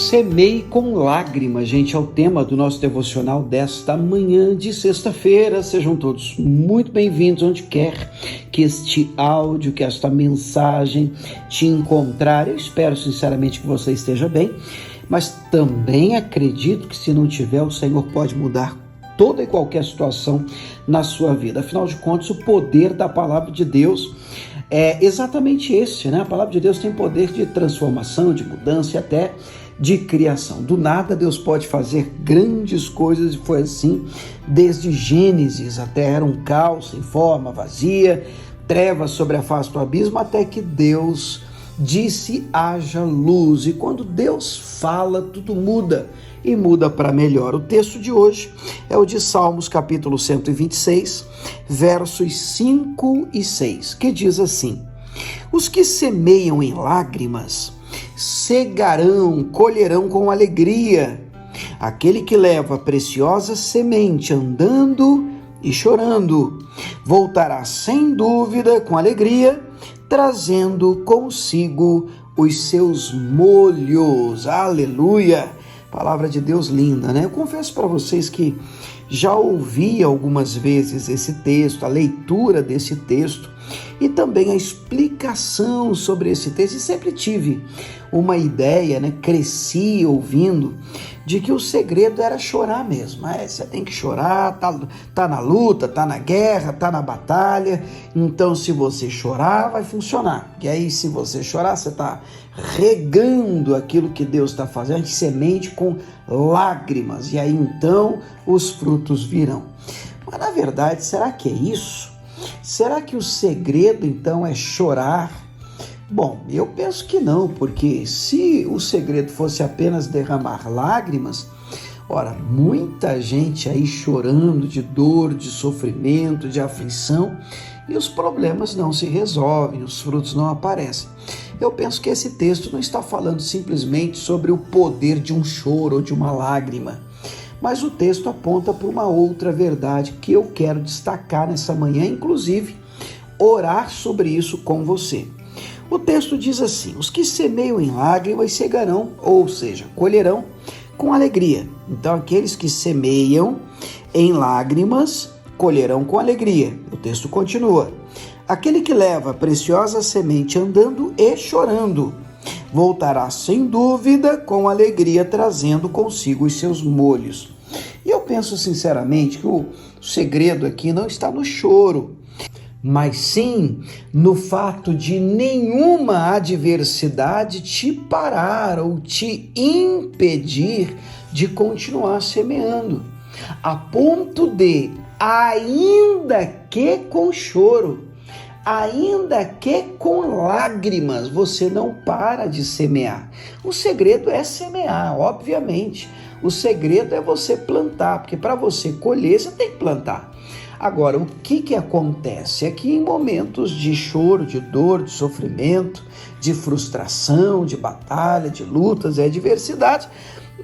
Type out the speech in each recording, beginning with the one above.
Semeie com lágrimas, gente, é o tema do nosso devocional desta manhã de sexta-feira. Sejam todos muito bem-vindos onde quer que este áudio, que esta mensagem te encontrar. Eu espero sinceramente que você esteja bem, mas também acredito que se não tiver, o Senhor pode mudar toda e qualquer situação na sua vida. Afinal de contas, o poder da palavra de Deus é exatamente esse, né? A palavra de Deus tem poder de transformação, de mudança e até de criação. Do nada, Deus pode fazer grandes coisas, e foi assim desde Gênesis. A terra era um caos, sem forma, vazia, trevas sobre a face do abismo, até que Deus disse: haja luz. E quando Deus fala, tudo muda, e muda para melhor. O texto de hoje é o de Salmos, capítulo 126, versos 5 e 6, que diz assim: os que semeiam em lágrimas cegarão, colherão com alegria. Aquele que leva a preciosa semente andando e chorando, voltará sem dúvida com alegria, trazendo consigo os seus molhos. Aleluia! Palavra de Deus linda, né? Eu confesso para vocês que já ouvi algumas vezes esse texto, a leitura desse texto e também a explicação sobre esse texto, e sempre tive uma ideia, né? Cresci ouvindo de que o segredo era chorar mesmo. Você tem que chorar, tá na luta, tá na guerra, tá na batalha, então se você chorar vai funcionar. E aí se você chorar, você tá regando aquilo que Deus está fazendo, de semente com lágrimas, e aí então os frutos virão. Mas na verdade, será que é isso? Será que o segredo então é chorar? Bom, eu penso que não, porque se o segredo fosse apenas derramar lágrimas, ora, muita gente aí chorando de dor, de sofrimento, de aflição, e os problemas não se resolvem, os frutos não aparecem. Eu penso que esse texto não está falando simplesmente sobre o poder de um choro ou de uma lágrima, mas o texto aponta para uma outra verdade que eu quero destacar nessa manhã, inclusive orar sobre isso com você. O texto diz assim: os que semeiam em lágrimas cegarão, ou seja, colherão com alegria. Então, aqueles que semeiam em lágrimas colherão com alegria. O texto continua: aquele que leva a preciosa semente andando e chorando, voltará sem dúvida com alegria, trazendo consigo os seus molhos. E eu penso sinceramente que o segredo aqui não está no choro, mas sim no fato de nenhuma adversidade te parar ou te impedir de continuar semeando, a ponto de, ainda que com choro, ainda que com lágrimas, você não para de semear. O segredo é semear, obviamente. O segredo é você plantar, porque para você colher, você tem que plantar. Agora, o que acontece é que em momentos de choro, de dor, de sofrimento, de frustração, de batalha, de lutas e adversidades,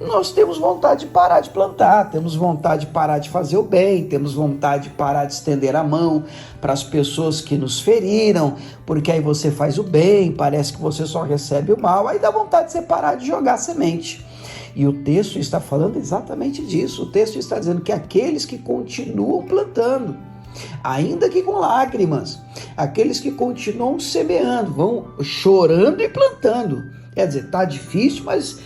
nós temos vontade de parar de plantar, temos vontade de parar de fazer o bem, temos vontade de parar de estender a mão para as pessoas que nos feriram, porque aí você faz o bem, parece que você só recebe o mal, aí dá vontade de você parar de jogar semente. E o texto está falando exatamente disso. O texto está dizendo que aqueles que continuam plantando, ainda que com lágrimas, aqueles que continuam semeando, vão chorando e plantando. Quer dizer, tá difícil, mas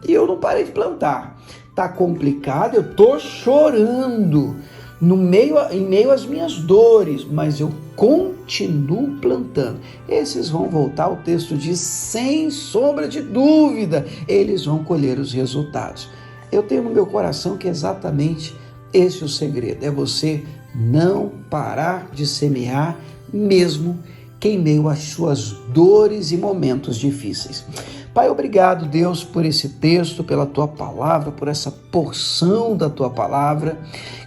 eu não parei de plantar. Tá complicado, eu tô chorando em meio às minhas dores, mas eu continuo plantando. Esses vão voltar, o texto diz, sem sombra de dúvida, eles vão colher os resultados. Eu tenho no meu coração que é exatamente esse o segredo, é você não parar de semear, mesmo que em meio às suas dores e momentos difíceis. Pai, obrigado, Deus, por esse texto, pela Tua palavra, por essa porção da Tua palavra,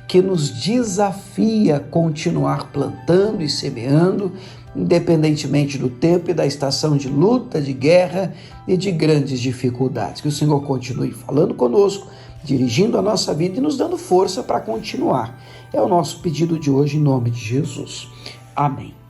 que nos desafia a continuar plantando e semeando, independentemente do tempo e da estação de luta, de guerra e de grandes dificuldades. Que o Senhor continue falando conosco, dirigindo a nossa vida e nos dando força para continuar. É o nosso pedido de hoje, em nome de Jesus. Amém.